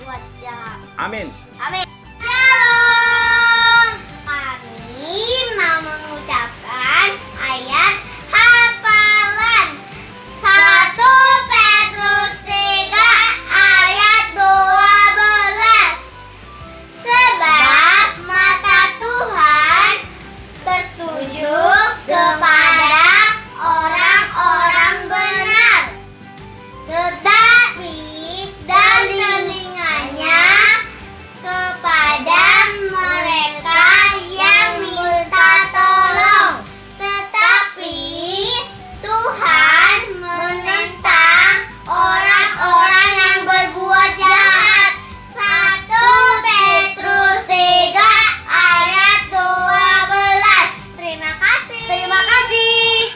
berbuat jahat. Amin. Amin. Shalom. Kami mau mengucapkan ayat hafalan 1 Petrus 3 ayat 12. Sebab mata Tuhan tertuju kepada orang-orang benar, tetapi dari telinganya kepada mereka yang minta tolong. Tetapi Tuhan menentang orang-orang yang berbuat jahat. 1 Petrus 3 ayat 12. Terima kasih. Terima kasih.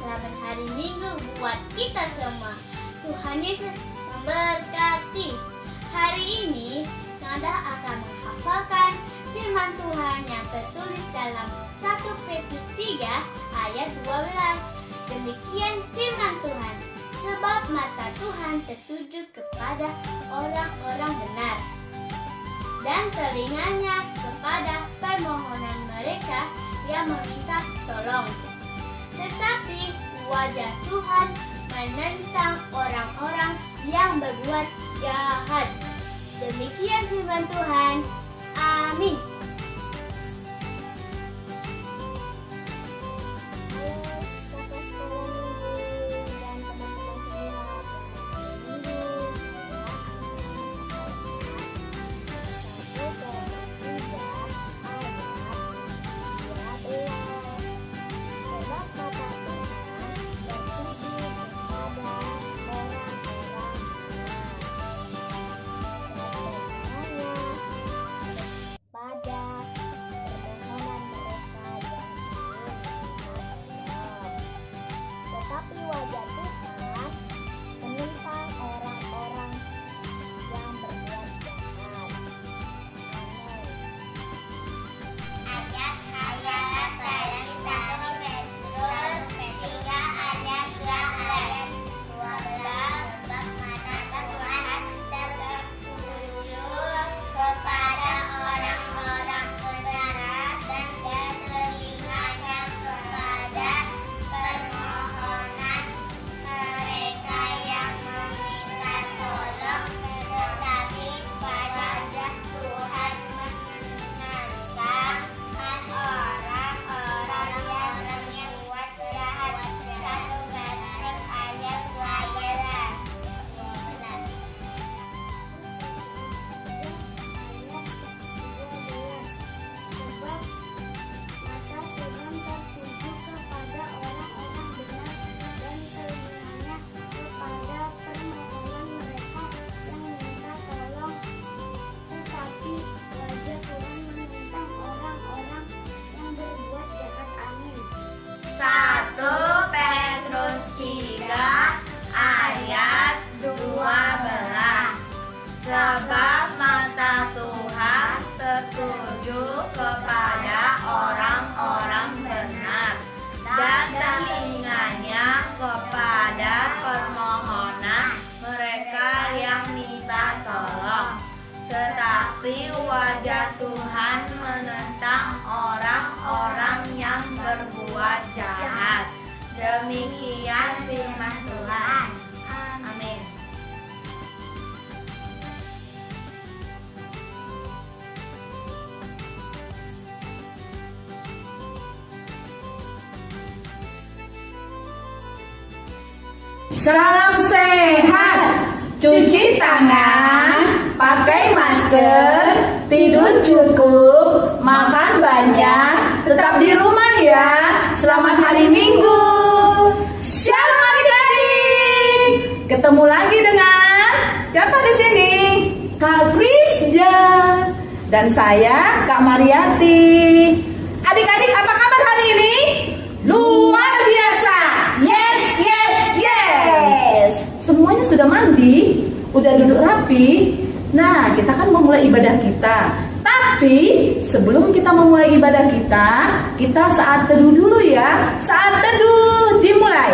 Selamat hari Minggu buat kita semua. Tuhan Yesus memberkati. Hari ini Nada akan menghafalkan firman Tuhan yang tertulis dalam 1 Petrus 3 ayat 12. Demikian firman Tuhan. Sebab mata Tuhan tertuju kepada orang-orang benar, dan telinganya kepada permohonan mereka yang meminta tolong. Tetapi wajah Tuhan menentang orang-orang yang berbuat jahat. Demikian firman Tuhan. Amin. Sebab mata Tuhan tertuju kepada orang-orang benar, dan telinganya kepada permohonan mereka yang minta tolong. Tetapi wajah Tuhan menentang orang-orang yang berbuat jahat. Demikian firman Tuhan. Amin. Salam sehat, cuci tangan, pakai masker, tidur cukup, makan banyak, tetap di rumah ya. Selamat hari Minggu. Shalom adik-adik. Ketemu lagi dengan siapa di sini? Kak Prisda dan saya Kak Mariati. Adik-adik apa kabar hari ini? Luar biasa. Yes, yes, yes. Semuanya sudah mandi, udah duduk rapi. Nah, kita kan memulai ibadah kita. Tapi sebelum kita memulai ibadah kita saat teduh dulu ya. Saat teduh dimulai.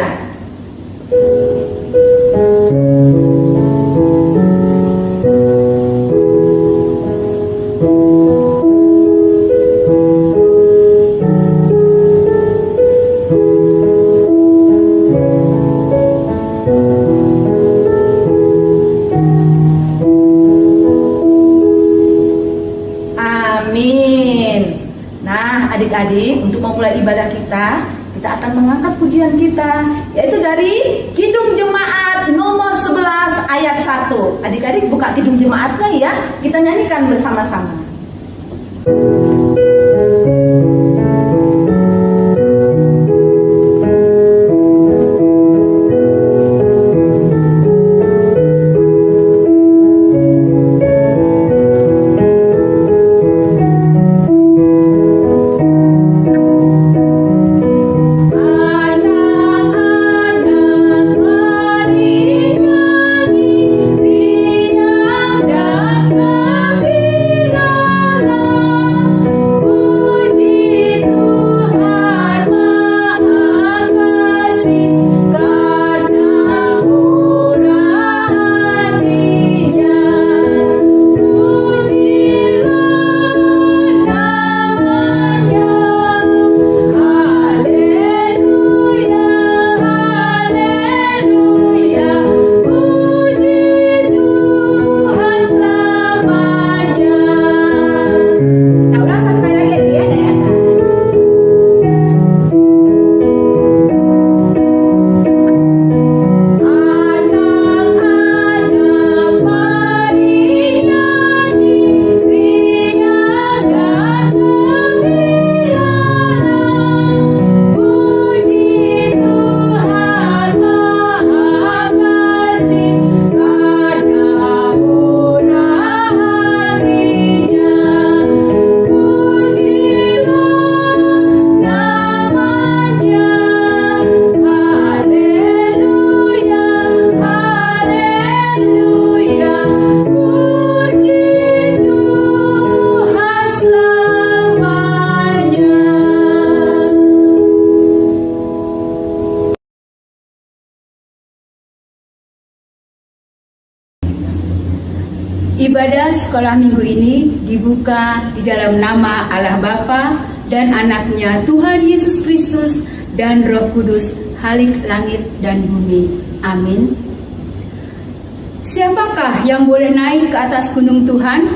Adik-adik, untuk memulai ibadah kita akan mengangkat pujian kita, yaitu dari Kidung Jemaat nomor 11 ayat 1. Adik-adik buka Kidung Jemaatnya ya, kita nyanyikan bersama-sama. Ibadah sekolah minggu ini dibuka di dalam nama Allah Bapa dan Anaknya Tuhan Yesus Kristus dan Roh Kudus, Halik langit dan bumi. Amin. Siapakah yang boleh naik ke atas gunung Tuhan?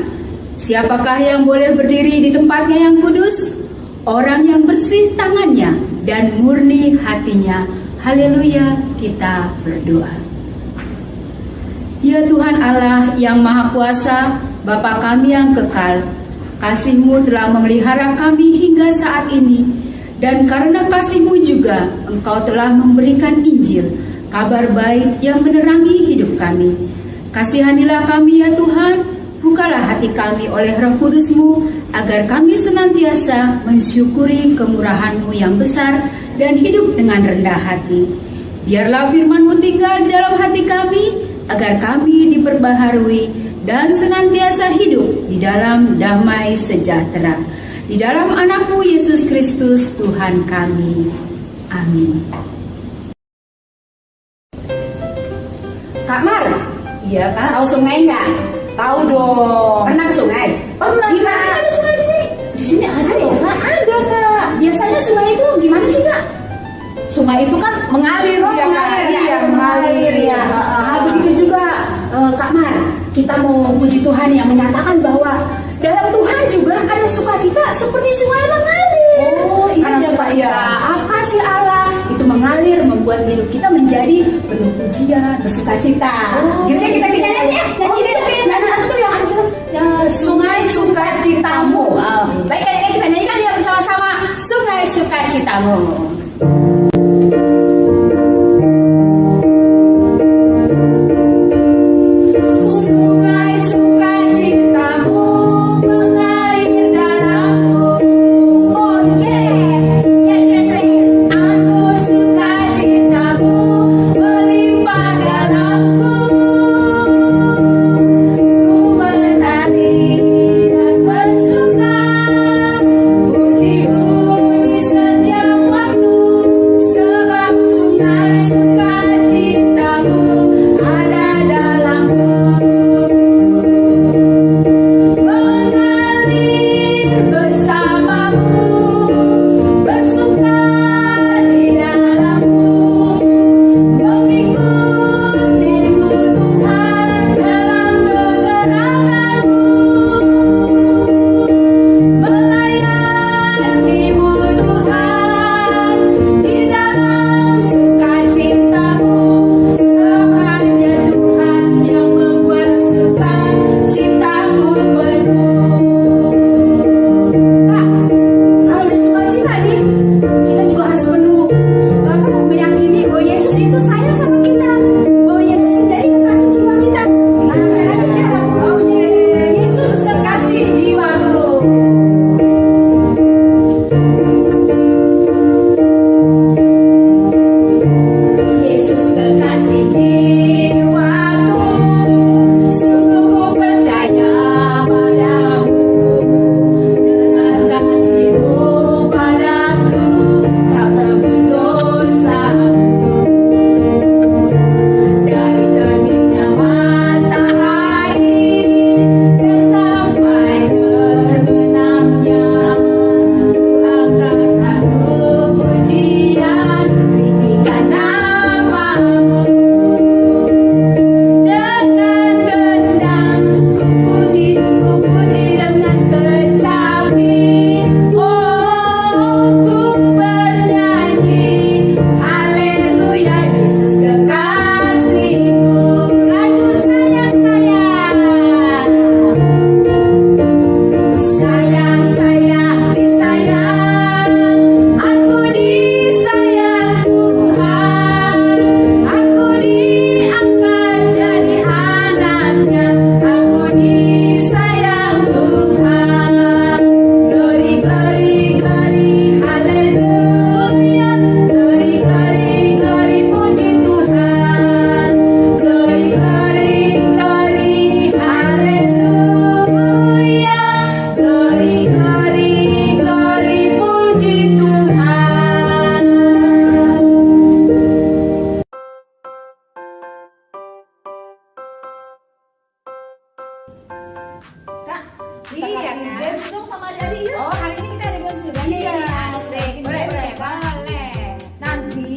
Siapakah yang boleh berdiri di tempatnya yang kudus? Orang yang bersih tangannya dan murni hatinya. Haleluya, kita berdoa. Ya Tuhan Allah yang Maha Kuasa, Bapa kami yang kekal, kasih-Mu telah memelihara kami hingga saat ini, dan karena kasih-Mu juga Engkau telah memberikan Injil, kabar baik yang menerangi hidup kami. Kasihanilah kami ya Tuhan, bukalah hati kami oleh Roh Kudus-Mu, agar kami senantiasa mensyukuri kemurahan-Mu yang besar dan hidup dengan rendah hati. Biarlah firman-Mu tinggal di dalam hati kami, agar kami diperbaharui dan senantiasa hidup di dalam damai sejahtera. Di dalam Anak-Mu Yesus Kristus Tuhan kami. Amin. Kak Mar, Iya Kak. tahu sungai nggak? Tahu dong. Pernah ke sungai? Pernah. Gimana Kak. ada sungai di sini? Di sini ada ya Kak? Ada Kak. Biasanya sungai itu gimana sih Kak? Sungai itu kan mengalir Oh, ya Kak. mengalir, ya. Iya. kita mau puji Tuhan yang menyatakan bahwa dalam Tuhan juga ada sukacita seperti sungai mengalir. Oh, iya, Karena sukacita apa sih Allah? Itu mengalir membuat hidup kita menjadi penuh pujian, bersukacita. Gitu ya kita nyanyi ya. Nyanyi itu yang Sungai sukacitamu. Baik, kali kita nyanyikan ya bersama-sama Sungai Sukacitamu. Sungai sukacitamu mengalir dalamku. Oh yes, yes, yes, yes. Aku sukacitamu melimpah dalamku. Ku menari dan bersuka, pujimu di setiap waktu, sebab sungai sukacitamu ada dalamku. Mengalir bersamamu, bersuka di dalamku, mengikutimu Tuhan dalam kegerakanmu, melayanimu Tuhan di dalam sukacitamu, sebab hanya Tuhan yang membuat sukacitaku penuh. Kak, kalau udah sukacita nih, kita juga harus penuh meyakini bahwa Yesus itu sayang sama kita, bahwa Yesus menjadi kekasih jiwa kita. Nah, aja lagu Yesus kekasih jiwaku. Yesus kekasih jiwaku, sungguh ku percaya padamu. Dengan kasih-Mu padaku, Kau tebus dosaku. Dari terbitnya matahari dan sampai terbenamnya, ku angkat lagu pujian, tinggikan nama-Mu. Dengan gendang ku puji dengan kecapi. Oh, ku bernyanyi, haleluya, Yesus kekasihku. Lanjut sayang, disayang, aku disayang Tuhan, aku diangkat jadi anaknya, aku disayang Tuhan. Glory, glory, glory, haleluya, glory, glory, glory, puji Tuhan. Glory, glory, glory, haleluya, glory, glory, glory, puji Tuhan. Kak, Iya, games dong sama Dari yuk. oh hari ini kita ada games juga nih. Iya, Asik. boleh, boleh. Boleh. Nanti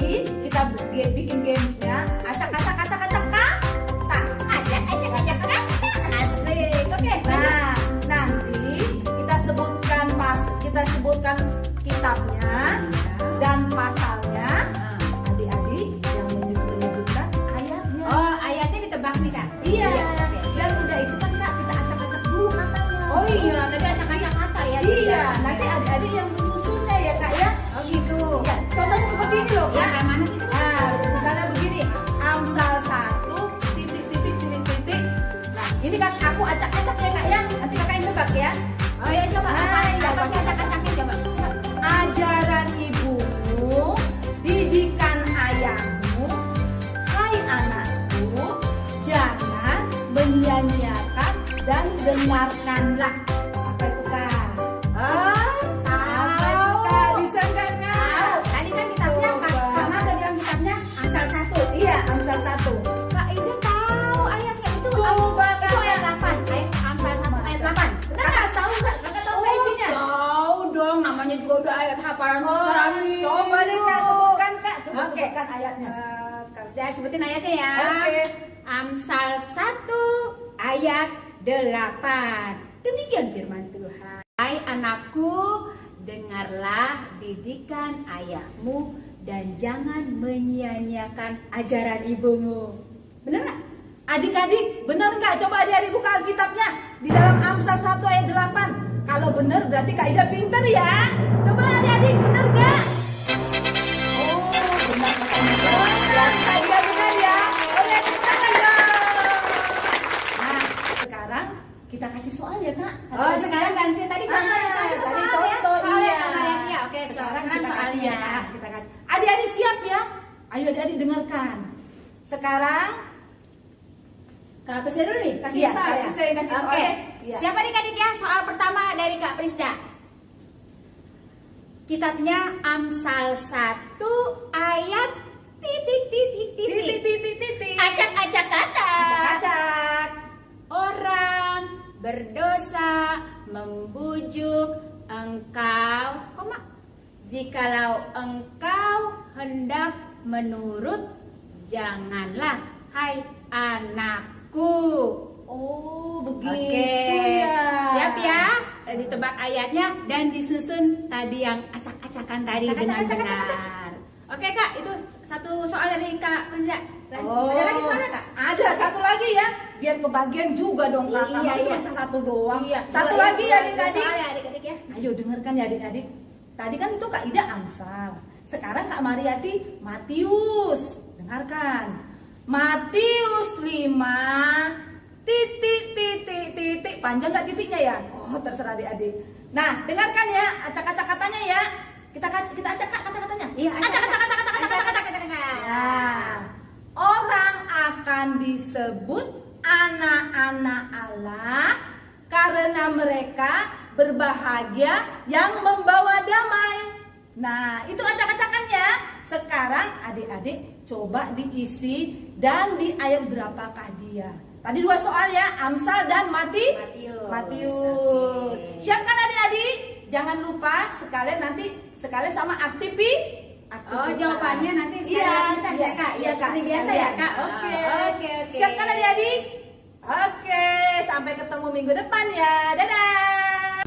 kita bikin gamesnya, acak-acak kata. Ajak kata. Asik. Oke. Nah, nanti kita sebutkan kitabnya dan pasalnya. Adik-adik yang menyebutkan ayatnya. Oh, ayatnya ditebak nih, Kak. Iya. Dan udah itu kan Kak, kita acak-acak dulu katanya. Oh iya, tadi acak-acak kata ya. Iya, nanti adik-adik yang menyusunnya ya Kak ya. Oh gitu. Ya, contohnya seperti ini loh Ya, ya. kayak mana gitu? Nah, misalnya begini, Amsal 1 titik. Nah, ini kan aku acak-acak ya Kak ya. Nanti Kakak yang tebak ya. Oh ya coba. Iya, Apa sih acak-acaknya coba? Ajaran ibumu, didikan ayahmu, hai anakku, jangan menyanyiakan dan dengarkanlah. Apa itu Kak? Apa itu Kak? Bisa nggak Kak? Tahu. Tadi kan kitabnya Coba. Kak Mama udah bilang kitabnya Amsal 1. Iya, Amsal 1. Kak ini tahu ayatnya itu. Coba, Itu Kak. ayat 8. Ayat Amsal 1 ayat 8. Benar Kakak nggak? tahu nggak? Kakak tahu nggak isinya? Tahu dong, namanya juga udah ayat hafalan Oh, sekali. coba deh Kak sebutkan Kak. Coba Oke. sebutkan ayatnya. Saya sebutin ayatnya ya. Oke. Amsal 1 ayat 8. Demikian firman Tuhan. Hai anakku, dengarlah didikan ayahmu dan jangan menyia-nyiakan ajaran ibumu. Benar nggak? Adik-adik, benar nggak? Coba adik-adik buka Alkitabnya di dalam Amsal 1 ayat 8. Kalau benar berarti Kak Ida pinter ya. Coba adik-adik, benar nggak? Oh, benar katanya. Berarti Kak Ida benar ya. Boleh tepuk tangan dong. Nah, sekarang kita kasih soal ya Kak. Oh, sekarang ganti tadi contoh ya. Tadi Soalnya contoh, soalnya iya. kemarin ya. Oke, sekarang kita soalnya. kasih, kita kasih. Adik-adik siap ya? Ayo adik-adik dengarkan. Sekarang Kak Prisda dulu nih, kasih Iya, soal Kak ya. Prisda yang kasih soal Oke. ya. Iya. Siapa adik-adik ya? Soal pertama dari Kak Prisda. Kitabnya Amsal 1 ayat titik. Acak-acak kata. Acak. Orang berdosa membujuk engkau, jikalau engkau hendak menurut, janganlah, hai anakku. Oh, begitu Oke, ya. siap ya? Ditebak ayatnya dan disusun tadi yang acak-acakan tadi dengan benar. Oke Kak, itu satu soal dari Kak Prisda. Ada lagi soalnya Kak? Ada satu lagi ya, biar kebagian juga dong Kak. Iya, Masa iya. cuma satu doang. Iya, Satu dua lagi ya dua adik-adik. soal ya adik-adik ya. Ayo dengarkan ya adik-adik. Tadi kan itu Kak Ida Amsal. Sekarang Kak Mariati Matius. Dengarkan. Matius 5 titik. Panjang nggak titiknya ya? Oh, terserah adik-adik. Nah, dengarkan ya, acak-acak katanya ya. Kita acak Kak kata-katanya. Iya, Acak. Nah, orang akan disebut anak-anak Allah karena mereka berbahagia yang membawa damai. Nah, itu acak-acakannya. Sekarang adik-adik coba diisi dan di ayat berapakah dia? Tadi dua soal ya, Amsal dan Matius. Oke. Siapkan adik-adik. Jangan lupa sekalian sama aktivitas. Oh, jawabannya nanti Iya, sekalian ya Kak. Iya, Kak. Seperti biasa ya Kak. Oke. Oke. Siapkan adik-adik. Oke, sampai ketemu minggu depan ya. Dadah.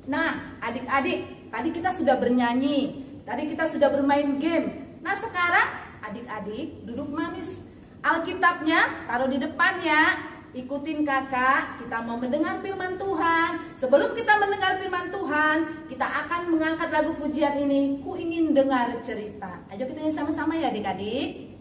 Nah, adik-adik, tadi kita sudah bernyanyi, tadi kita sudah bermain game. Nah, sekarang adik-adik duduk manis. Alkitabnya taruh di depan ya. Ikutin kakak, kita mau mendengar firman Tuhan. Sebelum kita mendengar firman Tuhan, kita akan mengangkat lagu pujian ini. Ku ingin dengar cerita. Ayo kita nyanyi sama-sama ya adik-adik.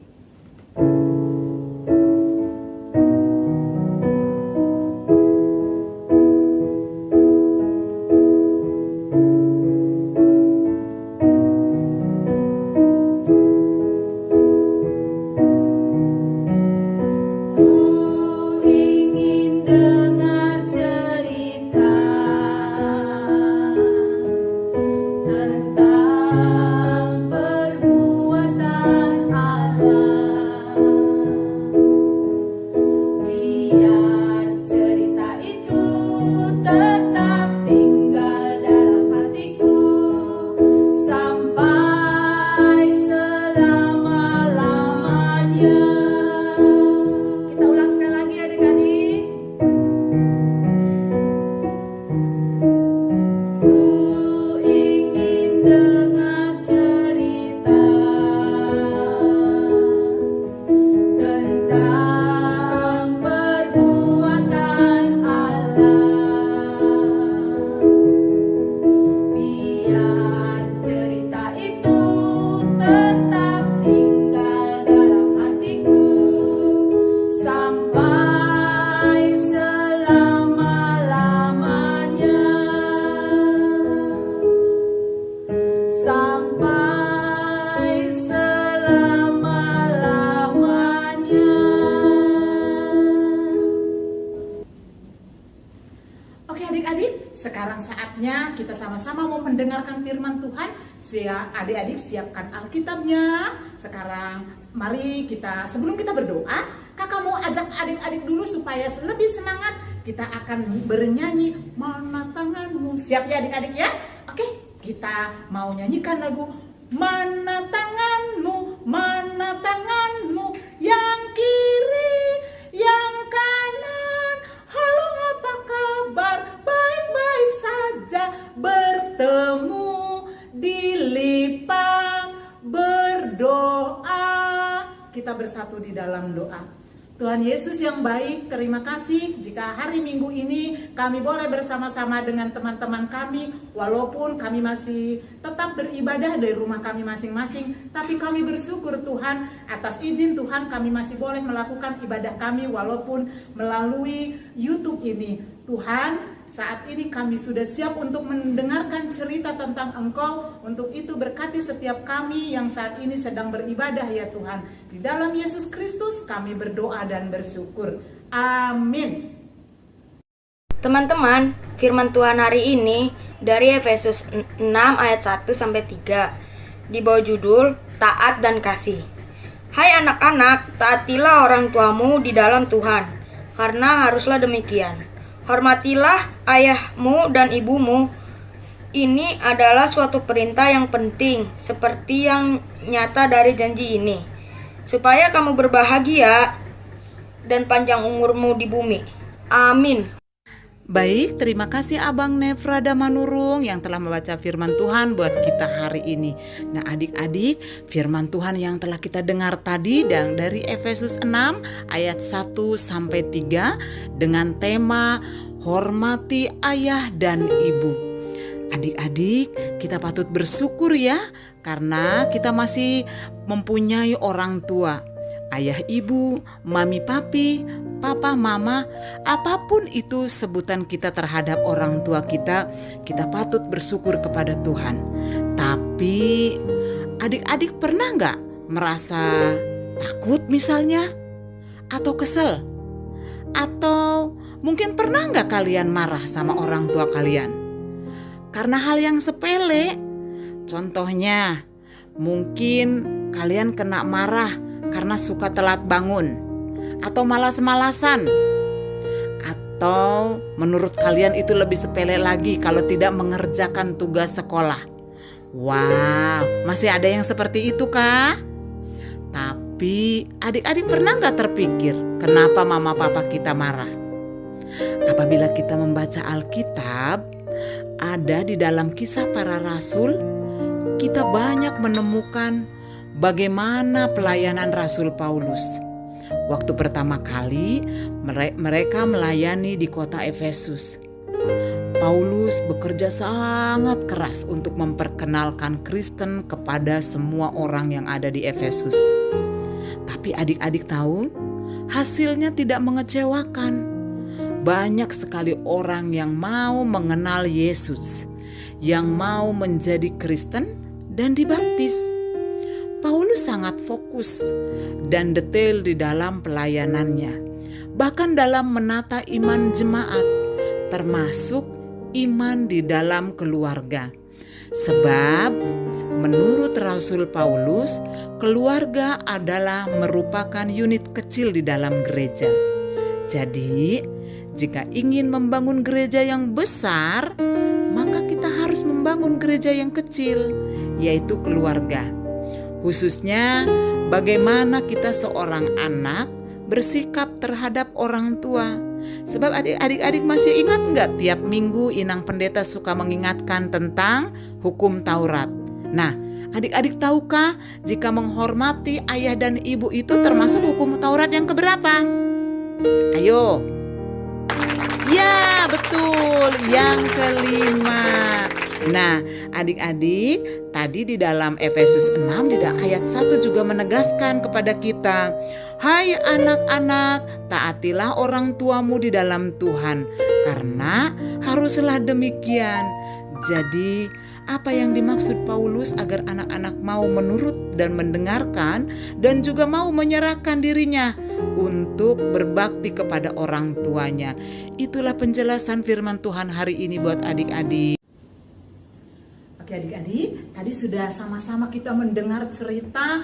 Sekarang saatnya kita sama-sama mau mendengarkan firman Tuhan. Adik-adik siapkan Alkitabnya. Sekarang mari kita, sebelum kita berdoa, kakak mau ajak adik-adik dulu supaya lebih semangat. Kita akan bernyanyi Mana Tanganmu. Siap ya adik-adik ya? Oke, Kita mau nyanyikan lagu Mana tanganmu, yang kiri, yang kanan. Halo, apa kabar? Baik-baik saja. Bertemu di Lipang berdoa. Kita bersatu di dalam doa. Tuhan Yesus yang baik, terima kasih jika hari Minggu ini kami boleh bersama-sama dengan teman-teman kami, walaupun kami masih tetap beribadah dari rumah kami masing-masing, tapi kami bersyukur Tuhan atas izin Tuhan kami masih boleh melakukan ibadah kami walaupun melalui YouTube ini. Tuhan, saat ini kami sudah siap untuk mendengarkan cerita tentang Engkau. Untuk itu berkati setiap kami yang saat ini sedang beribadah ya Tuhan. Di dalam Yesus Kristus kami berdoa dan bersyukur. Amin. Teman-teman, firman Tuhan hari ini dari Efesus 6 ayat 1-3 di bawah judul Taat dan Kasih. Hai anak-anak, taatilah orang tuamu di dalam Tuhan, karena haruslah demikian. Hormatilah ayahmu dan ibumu. Ini adalah suatu perintah yang penting, seperti yang nyata dari janji ini, supaya kamu berbahagia dan panjang umurmu di bumi. Amin. Baik, terima kasih Abang Nefrada Manurung yang telah membaca firman Tuhan buat kita hari ini. Nah adik-adik, firman Tuhan yang telah kita dengar tadi dan dari Efesus 6 ayat 1-3 dengan tema hormati ayah dan ibu. Adik-adik, kita patut bersyukur ya karena kita masih mempunyai orang tua. Ayah ibu, mami papi, papa mama, apapun itu sebutan kita terhadap orang tua kita patut bersyukur kepada Tuhan. Tapi adik-adik pernah nggak merasa takut misalnya? Atau kesel? Atau mungkin pernah nggak kalian marah sama orang tua kalian? Karena hal yang sepele. Contohnya, mungkin kalian kena marah karena suka telat bangun, atau malas-malasan, atau menurut kalian itu lebih sepele lagi kalau tidak mengerjakan tugas sekolah. Wow, masih ada yang seperti itu kah? Tapi adik-adik pernah gak terpikir kenapa mama papa kita marah? Apabila kita membaca Alkitab, ada di dalam Kisah Para Rasul, kita banyak menemukan bagaimana pelayanan Rasul Paulus. Waktu pertama kali mereka melayani di kota Efesus. Paulus bekerja sangat keras untuk memperkenalkan Kristen kepada semua orang yang ada di Efesus. Tapi adik-adik tahu, hasilnya tidak mengecewakan. Banyak sekali orang yang mau mengenal Yesus, yang mau menjadi Kristen dan dibaptis. Paulus sangat fokus dan detail di dalam pelayanannya, bahkan dalam menata iman jemaat, termasuk iman di dalam keluarga. Sebab menurut Rasul Paulus, keluarga adalah merupakan unit kecil di dalam gereja. Jadi, jika ingin membangun gereja yang besar, maka kita harus membangun gereja yang kecil, yaitu keluarga. Khususnya bagaimana kita seorang anak bersikap terhadap orang tua. Sebab adik-adik masih ingat nggak tiap minggu Inang Pendeta suka mengingatkan tentang hukum Taurat. Nah, adik-adik tahukah jika menghormati ayah dan ibu itu termasuk hukum Taurat yang keberapa? Ayo. Ya, betul, yang kelima. Nah, adik-adik, tadi di dalam Efesus 6 di ayat 1 juga menegaskan kepada kita, hai anak-anak, taatilah orang tuamu di dalam Tuhan, karena haruslah demikian. Jadi, apa yang dimaksud Paulus agar anak-anak mau menurut dan mendengarkan dan juga mau menyerahkan dirinya untuk berbakti kepada orang tuanya. Itulah penjelasan firman Tuhan hari ini buat adik-adik. Oke adik-adik, tadi sudah sama-sama kita mendengar cerita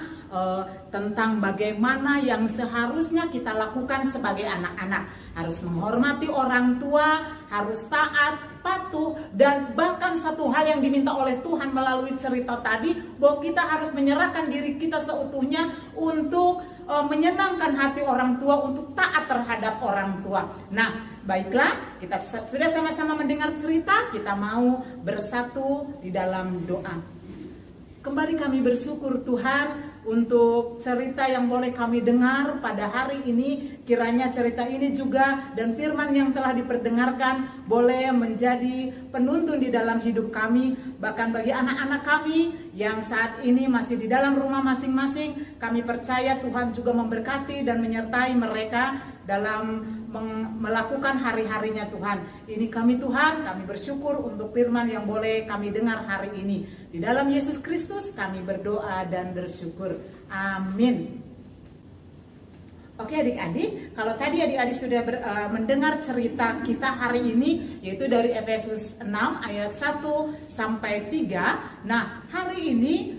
tentang bagaimana yang seharusnya kita lakukan sebagai anak-anak. Harus menghormati orang tua harus taat, patuh, dan bahkan satu hal yang diminta oleh Tuhan melalui cerita tadi, bahwa kita harus menyerahkan diri kita seutuhnya untuk menyenangkan hati orang tua, untuk taat terhadap orang tua. Nah, baiklah, kita sudah sama-sama mendengar cerita, kita mau bersatu di dalam doa. Kembali kami bersyukur Tuhan untuk cerita yang boleh kami dengar pada hari ini. Kiranya cerita ini juga dan firman yang telah diperdengarkan boleh menjadi penuntun di dalam hidup kami. Bahkan bagi anak-anak kami yang saat ini masih di dalam rumah masing-masing, kami percaya Tuhan juga memberkati dan menyertai mereka dalam melakukan hari-harinya Tuhan. Ini kami Tuhan, kami bersyukur untuk firman yang boleh kami dengar hari ini. Di dalam Yesus Kristus kami berdoa dan bersyukur. Amin. Oke adik-adik, kalau tadi adik-adik sudah mendengar cerita kita hari ini, yaitu dari Efesus 6 ayat 1 sampai 3. Nah, hari ini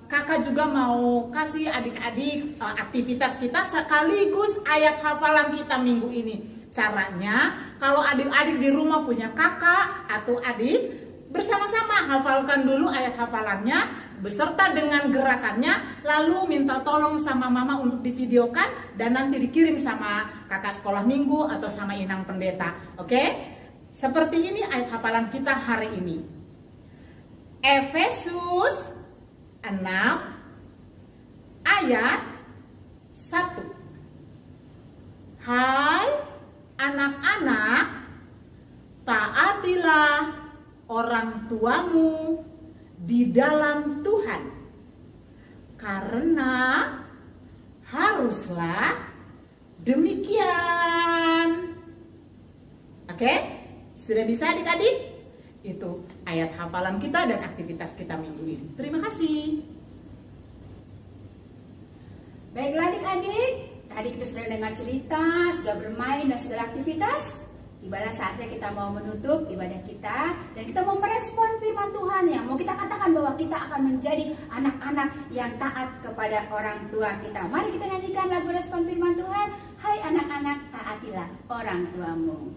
kakak juga mau kasih adik-adik aktivitas kita sekaligus ayat hafalan kita minggu ini. Caranya, kalau adik-adik di rumah punya kakak atau adik, bersama-sama hafalkan dulu ayat hafalannya beserta dengan gerakannya, lalu minta tolong sama mama untuk divideokan dan nanti dikirim sama kakak sekolah minggu atau sama inang pendeta. Oke? Seperti ini ayat hafalan kita hari ini. Efesus 6 ayat 1. Hai anak-anak, taatilah orang tuamu di dalam Tuhan, karena haruslah demikian. Oke? Sudah bisa adik-adik? Itu ayat hafalan kita dan aktivitas kita minggu ini. Terima kasih. Baiklah adik-adik, tadi kita sudah dengar cerita, sudah bermain dan sudah aktivitas. Tibalah saatnya kita mau menutup ibadah kita dan kita mau merespon firman Tuhan yang mau kita katakan bahwa kita akan menjadi anak-anak yang taat kepada orang tua kita. Mari kita nyanyikan lagu respon firman Tuhan. Hai anak-anak, taatilah orang tuamu.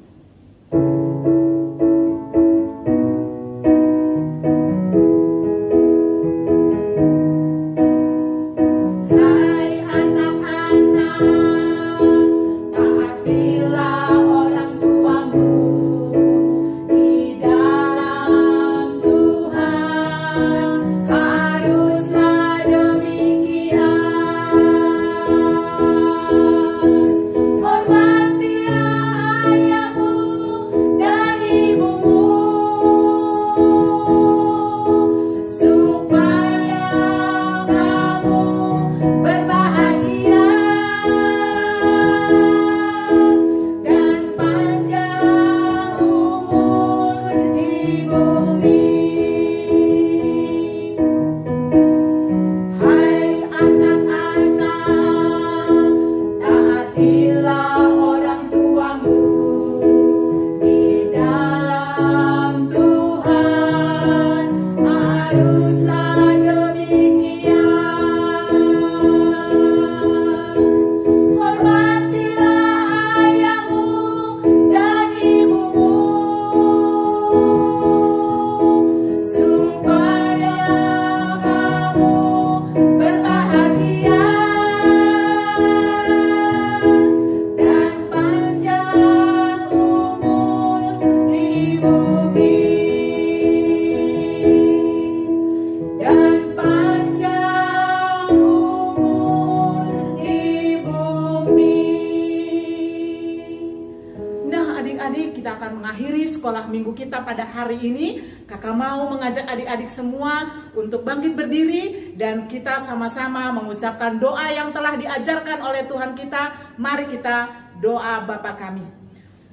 sekolah minggu kita pada hari ini. Kakak mau mengajak adik-adik semua untuk bangkit berdiri dan kita sama-sama mengucapkan doa yang telah diajarkan oleh Tuhan kita. Mari kita doa Bapa kami.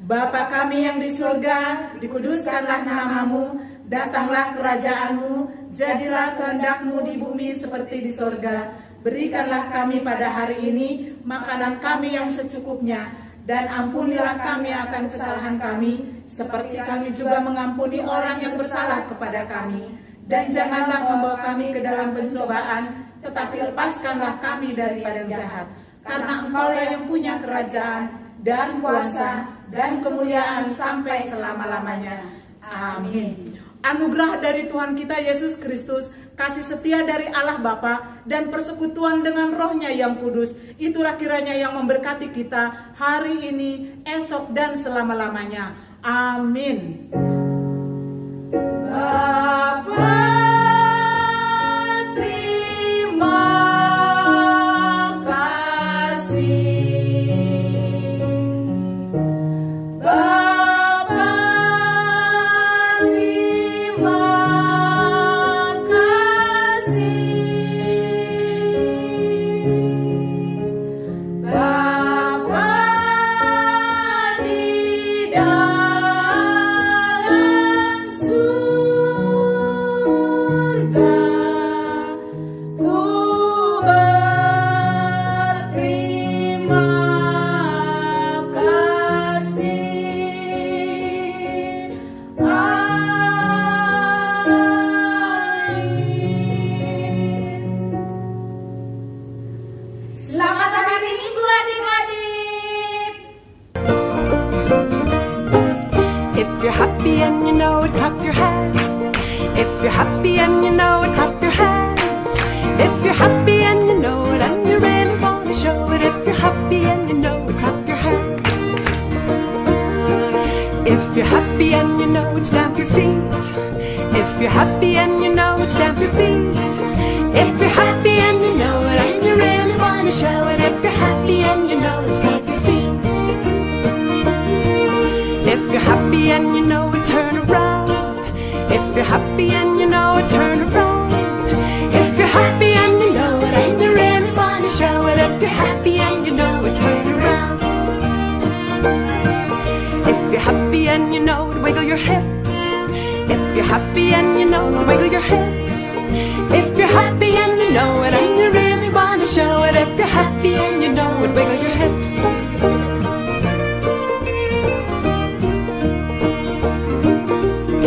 Bapa kami yang di surga, dikuduskanlah namamu, datanglah kerajaanmu, jadilah kehendak-Mu di bumi seperti di surga. Berikanlah kami pada hari ini makanan kami yang secukupnya, dan ampunilah kami akan kesalahan kami, seperti kami juga mengampuni orang yang bersalah kepada kami. Dan janganlah membawa kami ke dalam pencobaan, tetapi lepaskanlah kami daripada yang jahat. Karena Engkaulah yang punya kerajaan dan kuasa dan kemuliaan sampai selama-lamanya. Amin. Anugerah dari Tuhan kita Yesus Kristus, kasih setia dari Allah Bapa, dan persekutuan dengan Roh-Nya yang kudus, itulah kiranya yang memberkati kita hari ini, esok, dan selama-lamanya. Amin. Bapa, terima kasih. Bapa, terima kasih. Bapa di dalam surga, ku berterima kasih. Amin. Selamat hari Minggu adik-adik. If you're happy and you know it, clap your hands. If you're happy and you know it, clap your hands. If you're happy and you know it, and you really want to show it. If you're happy and you know it, clap your hands. If you're happy and you know it, stamp your feet. If you're happy and you know it, stamp your feet. If you're happy and you know it, and you really want to show it. If you're happy and you know it, stamp your feet. If you're happy and you know it, turn around. If you're happy and you know it, turn around. If you're happy and you know it, and you really want to show it. If you're happy and you know it, turn around. If you're happy and you know it, wiggle your hips. If you're happy and you know it, wiggle your hips. If you're happy and you know it, and you really want to show it. If you're happy and you know it, wiggle your hips.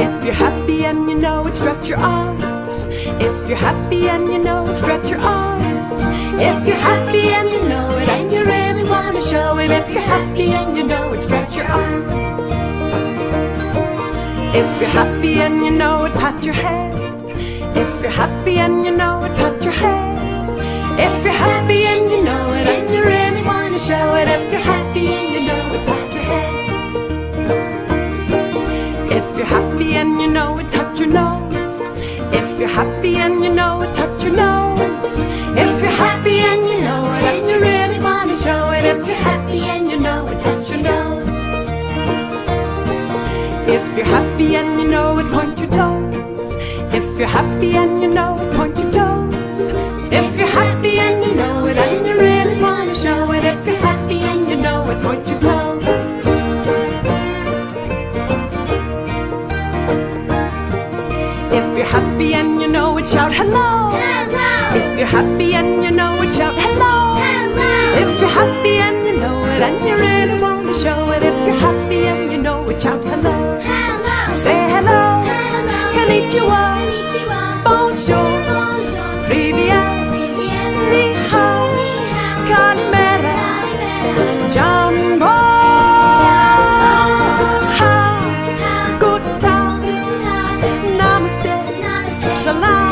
If you're happy and you know it, stretch your arms. If you're happy and you know it, stretch your arms. If you're happy and you know it, and you really want to show it. If you're happy and you know it, stretch your arms. If you're happy and you know it, pat your head. If you're happy and you know it, pat your head. If you're happy and you know it, and you really want to show it. If you're happy and you know it, pat your head. If you're happy and you know it, touch your nose. If you're happy and you know it, touch your nose. If you're happy and you know it, and you really want to show it. If you're happy and you know it, touch your nose. If you're happy and you know it, point your toes. If you're happy and you know it, point your toes. If you're happy and you know it, and you really want to show it. If you're happy and you know it, point your toes. If you're happy and you know it, shout hello. If you're happy and you know it, shout hello. If you're happy and you know it, and you really want to show it. If you're happy and you know it, shout hello. Say hello. Konnichiwa. Bonjour. Riviere. Ni hao. Kalimera. Jambo. Ha. Guten Tag. Namaste. Salam.